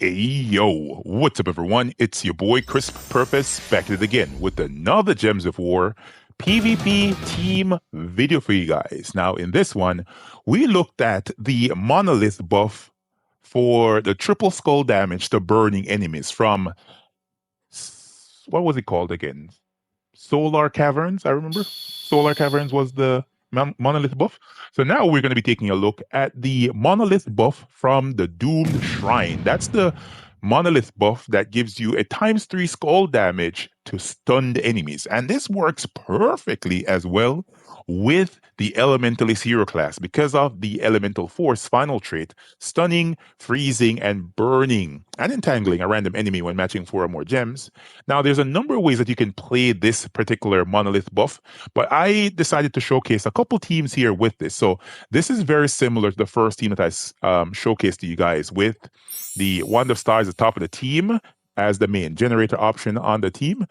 Hey yo, what's up everyone? It's your boy CrispPurpose back at it again with another Gems of War PvP team video for you guys. Now in this one, we looked at the monolith buff for the triple skull damage to burning enemies from what was it called again? Solar Caverns, I remember. Solar Caverns was the monolith buff. So now we're going to be taking a look at the monolith buff from the Doomed Shrine. That's the monolith buff that gives you a ×3 skull damage to stunned enemies. And this works perfectly as well with the Elementalist hero class because of the Elemental Force final trait, stunning, freezing, and burning, and entangling a random enemy when matching 4 or more gems. Now, there's a number of ways that you can play this particular monolith buff, but I decided to showcase a couple teams here with this. So this is very similar to the first team that I showcased to you guys with the Wand of Stars at the top of the team as the main generator option on the team,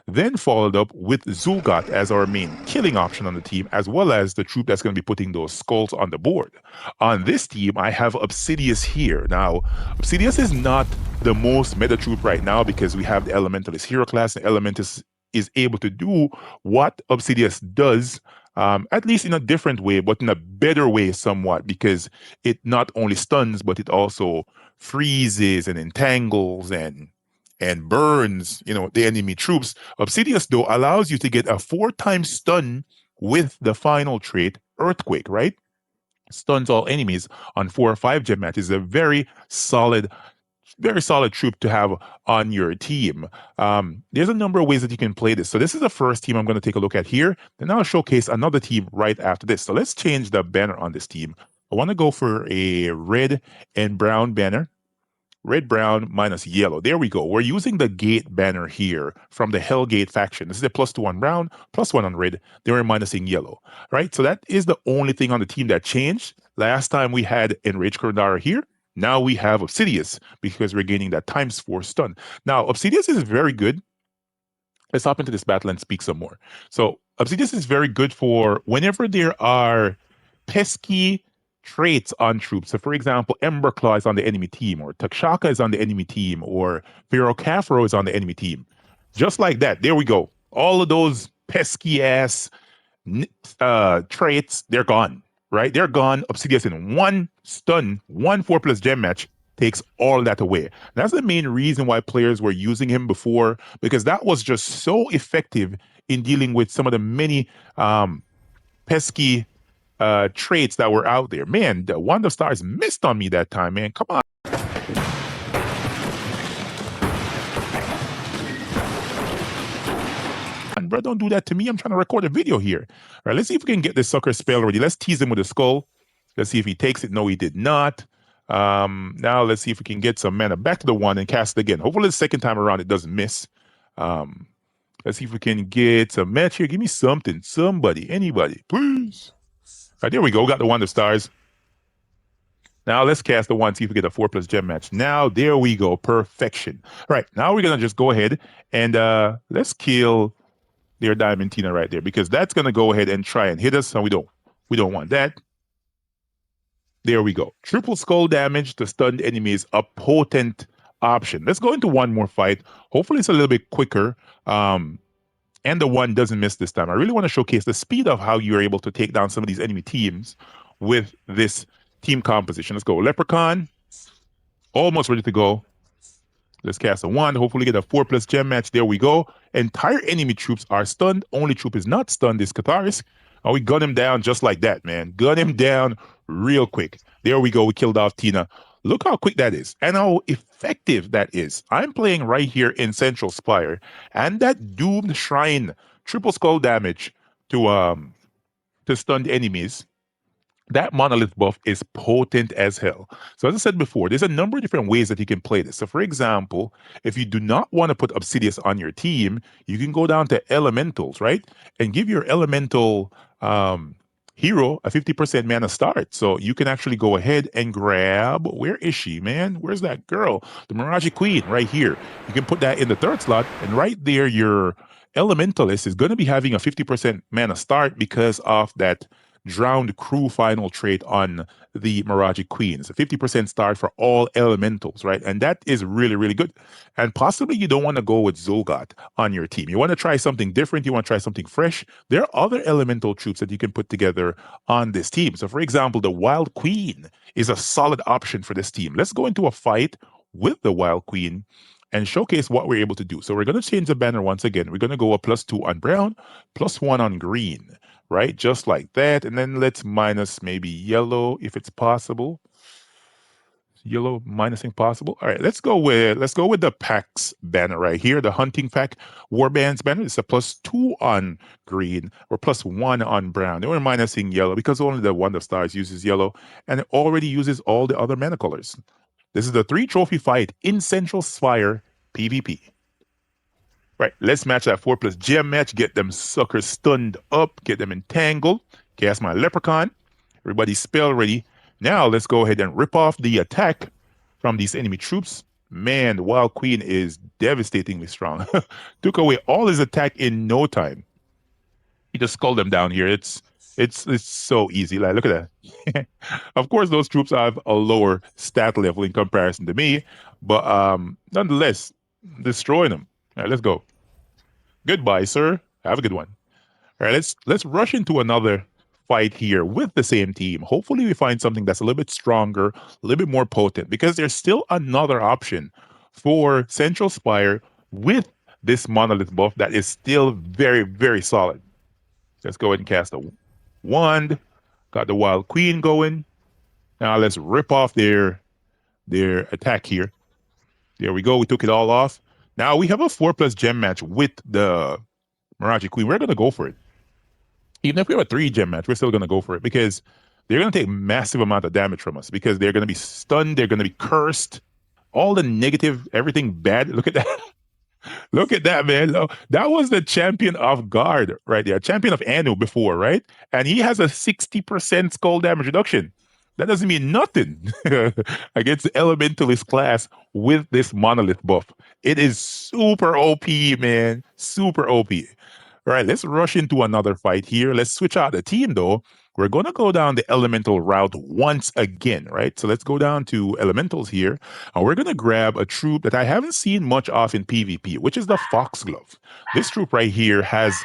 then followed up with Zul'Gott as our main killing option on the team, as well as the troop that's going to be putting those skulls on the board. On this team, I have Obsidius here. Now, Obsidius is not the most meta troop right now because we have the Elementalist hero class, and Elementalist is able to do what Obsidius does, at least in a different way, but in a better way somewhat, because it not only stuns, but it also freezes and entangles and burns, the enemy troops. Obsidius, though, allows you to get a 4-time stun with the final trait, Earthquake, right? Stuns all enemies on 4 or 5 gem matches. A very solid troop to have on your team. There's a number of ways that you can play this. So this is the first team I'm going to take a look at here. Then I'll showcase another team right after this. So let's change the banner on this team. I want to go for a red and brown banner. Red, brown, minus yellow. There we go. We're using the gate banner here from the Hellgate faction. This is a +2 on brown, +1 on red. They were minusing yellow, right? So that is the only thing on the team that changed. Last time we had Enraged Kurundara here. Now we have Obsidius because we're gaining that ×4 stun. Now, Obsidius is very good. Let's hop into this battle and speak some more. So Obsidius is very good for whenever there are pesky traits on troops. So for example, Emberclaw is on the enemy team, or Takshaka is on the enemy team, or Pharaoh Khafro is on the enemy team. Just like that. There we go. All of those pesky ass traits, they're gone, right? They're gone. Obsidius in 1 stun, 1 4+ gem match takes all that away. That's the main reason why players were using him before, because that was just so effective in dealing with some of the many pesky traits that were out there. Man, the Wand of Stars missed on me that time, man. Come on. Bro, don't do that to me. I'm trying to record a video here. All right, let's see if we can get this sucker spell ready. Let's tease him with a skull. Let's see if he takes it. No, he did not. Now let's see if we can get some mana back to the 1 and cast it again. Hopefully the second time around it doesn't miss. Let's see if we can get some match here. Give me something. Somebody. Anybody. Please. All right, there we go. Got the Wand of Stars. Now let's cast the 1, see if we get a 4+ gem match. Now, there we go. Perfection. All right, now we're going to just go ahead and let's kill their Diamantina right there, because that's going to go ahead and try and hit us, and we don't want that. There we go. Triple skull damage to stunned enemies, a potent option. Let's go into one more fight. Hopefully it's a little bit quicker. And the 1 doesn't miss this time. I really want to showcase the speed of how you're able to take down some of these enemy teams with this team composition. Let's go. Leprechaun, almost ready to go. Let's cast a 1. Hopefully get a 4+ gem match. There we go. Entire enemy troops are stunned. Only troop is not stunned is Catharis. And we gun him down just like that, man. Gun him down real quick. There we go. We killed off Tina. Look how quick that is and how effective that is. I'm playing right here in Central Spire, and that Doomed Shrine triple skull damage to stunned enemies. That monolith buff is potent as hell. So as I said before, there's a number of different ways that you can play this. So for example, if you do not want to put Obsidius on your team, you can go down to Elementals, right? And give your Elemental hero a 50% mana start. So you can actually go ahead and grab, where is she, man? Where's that girl? The Maraji Queen right here. You can put that in the 3rd slot, and right there your Elementalist is going to be having a 50% mana start because of that drowned crew final trait on the Maraji Queen. It's a 50% start for all elementals, right? And that is really, really good. And possibly you don't want to go with Zolgat on your team. You want to try something different. You want to try something fresh. There are other elemental troops that you can put together on this team. So, for example, the Wild Queen is a solid option for this team. Let's go into a fight with the Wild Queen and showcase what we're able to do. So we're going to change the banner once again. We're going to go a +2 on brown, +1 on green, right? Just like that. And then let's minus maybe yellow if it's possible. Yellow minusing possible. All right, let's go with the packs banner right here, the hunting pack warbands banner. It's a +2 on green or +1 on brown. Then we're minusing yellow because only the Wand of Stars uses yellow, and it already uses all the other mana colors. This is the 3 trophy fight in Central Spire PvP. Right, let's match that 4+ gem match. Get them suckers stunned up. Get them entangled. Cast my Leprechaun. Everybody spell ready. Now let's go ahead and rip off the attack from these enemy troops. Man, the Wild Queen is devastatingly strong. Took away all his attack in no time. He just skulled them down here. It's so easy. Like, look at that. Of course, those troops have a lower stat level in comparison to me, but nonetheless, destroying them. All right, let's go. Goodbye, sir. Have a good one. All right, let's rush into another fight here with the same team. Hopefully, we find something that's a little bit stronger, a little bit more potent, because there's still another option for Central Spire with this monolith buff that is still very, very solid. Let's go ahead and cast a wand. Got the Wild Queen going. Now let's rip off their attack here. There we go. We took it all off. Now we have a 4+ gem match with the Maraji Queen. We're gonna go for it. Even if we have a 3 gem match, we're still gonna go for it because they're gonna take massive amount of damage from us because they're gonna be stunned, they're gonna be cursed, all the negative, everything bad. Look at that. Look at that, man. That was the champion of guard right there, champion of Anu before, right? And he has a 60% skull damage reduction. That doesn't mean nothing against the Elementalist class with this monolith buff. It is super OP, man. Super OP. All right, let's rush into another fight here. Let's switch out the team, though. We're going to go down the elemental route once again, right? So let's go down to elementals here, and we're going to grab a troop that I haven't seen much of in PvP, which is the Foxglove. This troop right here has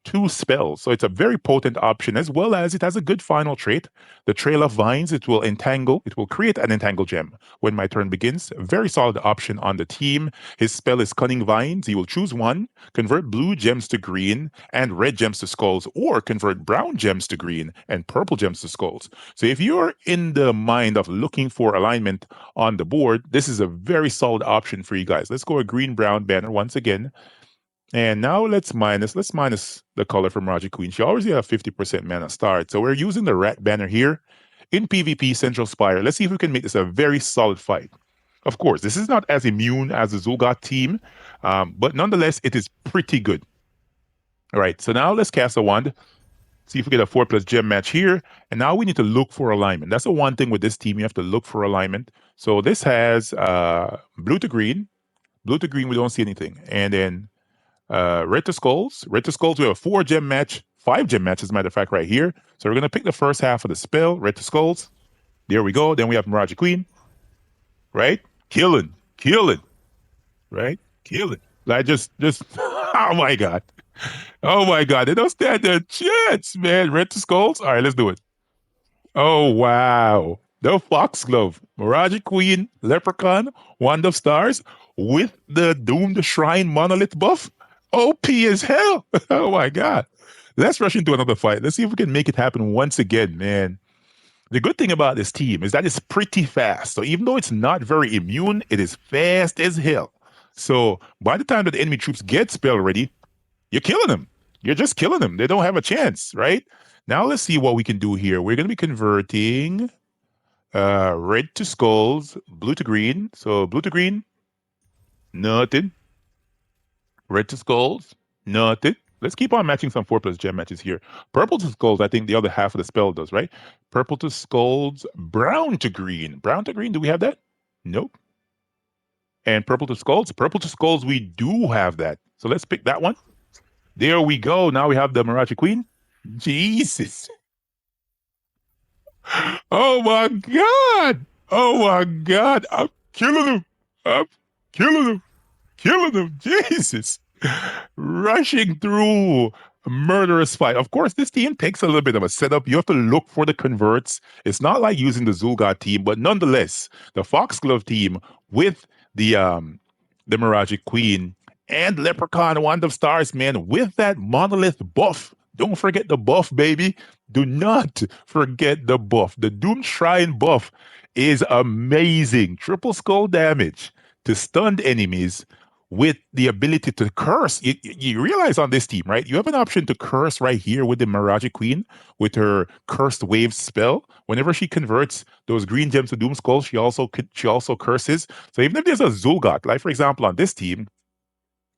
2 spells, so it's a very potent option, as well as it has a good final trait. The Trail of Vines, it will create an entangle gem when my turn begins. A very solid option on the team. His spell is Cunning Vines. He will choose one, convert blue gems to green and red gems to skulls, or convert brown gems to green and purple gems to skulls. So if you're in the mind of looking for alignment on the board, this is a very solid option for you guys. Let's go a green-brown banner once again. And now let's minus the color from Maraji Queen. She already has a 50% mana start. So we're using the rat banner here in PvP Central Spire. Let's see if we can make this a very solid fight. Of course, this is not as immune as the Zulgat team, but nonetheless, it is pretty good. All right, so now let's cast a wand. See if we get a 4+ gem match here. And now we need to look for alignment. That's the one thing with this team. You have to look for alignment. So this has blue to green. Blue to green, we don't see anything. And then red to skulls. Red to skulls, we have a 4 gem match, 5 gem match, as a matter of fact, right here. So we're going to pick the first half of the spell, red to skulls. There we go. Then we have Maraji Queen. Right? Killing. Right? Killing. Like just, oh my God. Oh my God. They don't stand a chance, man. Red to skulls. All right, let's do it. Oh, wow. The Foxglove, Maraji Queen, Leprechaun, Wand of Stars with the Doomed Shrine Monolith buff. OP as hell. Oh my God. Let's rush into another fight. Let's see if we can make it happen once again, man. The good thing about this team is that it's pretty fast. So even though it's not very immune, it is fast as hell. So by the time that the enemy troops get spell ready, you're killing them. You're just killing them. They don't have a chance, right? Now let's see what we can do here. We're going to be converting red to skulls, blue to green. So blue to green, nothing. Red to skulls, nothing. Let's keep on matching some 4+ gem matches here. Purple to skulls, I think the other half of the spell does, right? Purple to skulls, brown to green. Brown to green, do we have that? Nope. And purple to skulls, we do have that. So let's pick that one. There we go. Now we have the Maraji Queen. Jesus. Oh my God! Oh my God! I'm killing him! I'm killing him! Killing him! Jesus! Rushing through a murderous fight. Of course, this team takes a little bit of a setup. You have to look for the converts. It's not like using the Zul'God team, but nonetheless, the Foxglove team with the Maraji Queen and Leprechaun Wand of Stars, man, with that monolith buff. Don't forget the buff, baby. Do not forget the buff. The Doom Shrine buff is amazing. Triple skull damage to stunned enemies with the ability to curse. You realize on this team, right? You have an option to curse right here with the Maraji Queen with her cursed wave spell. Whenever she converts those green gems to Doom Skulls, she also curses. So even if there's a Zul'God, like for example on this team,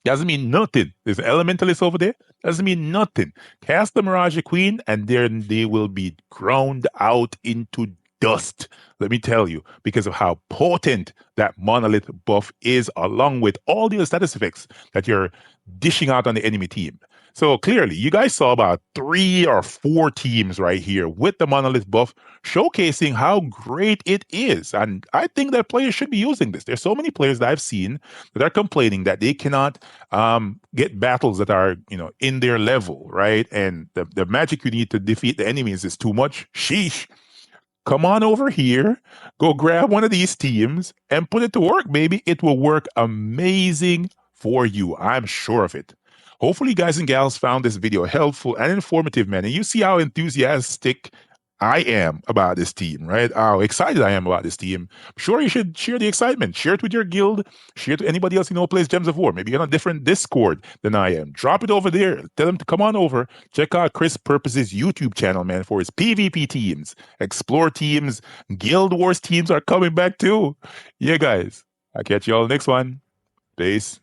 doesn't mean nothing. There's an Elementalist over there. Doesn't mean nothing. Cast the Mirage Queen, and then they will be ground out into dust. Let me tell you, because of how potent that monolith buff is, along with all the other status effects that you're dishing out on the enemy team. So clearly, you guys saw about 3 or 4 teams right here with the monolith buff, showcasing how great it is. And I think that players should be using this. There's so many players that I've seen that are complaining that they cannot get battles that are, in their level, right? And the magic you need to defeat the enemies is too much. Sheesh. Come on over here, go grab one of these teams and put it to work, baby. It will work amazing for you. I'm sure of it. Hopefully, you guys and gals found this video helpful and informative, man. And you see how enthusiastic I am about this team, right? How excited I am about this team. I'm sure you should share the excitement. Share it with your guild. Share it to anybody else you know plays Gems of War. Maybe you're on a different Discord than I am. Drop it over there. Tell them to come on over. Check out CrispPurpose's YouTube channel, man, for his PvP teams, Explore teams, Guild Wars teams are coming back too. Yeah, guys. I'll catch you all next one. Peace.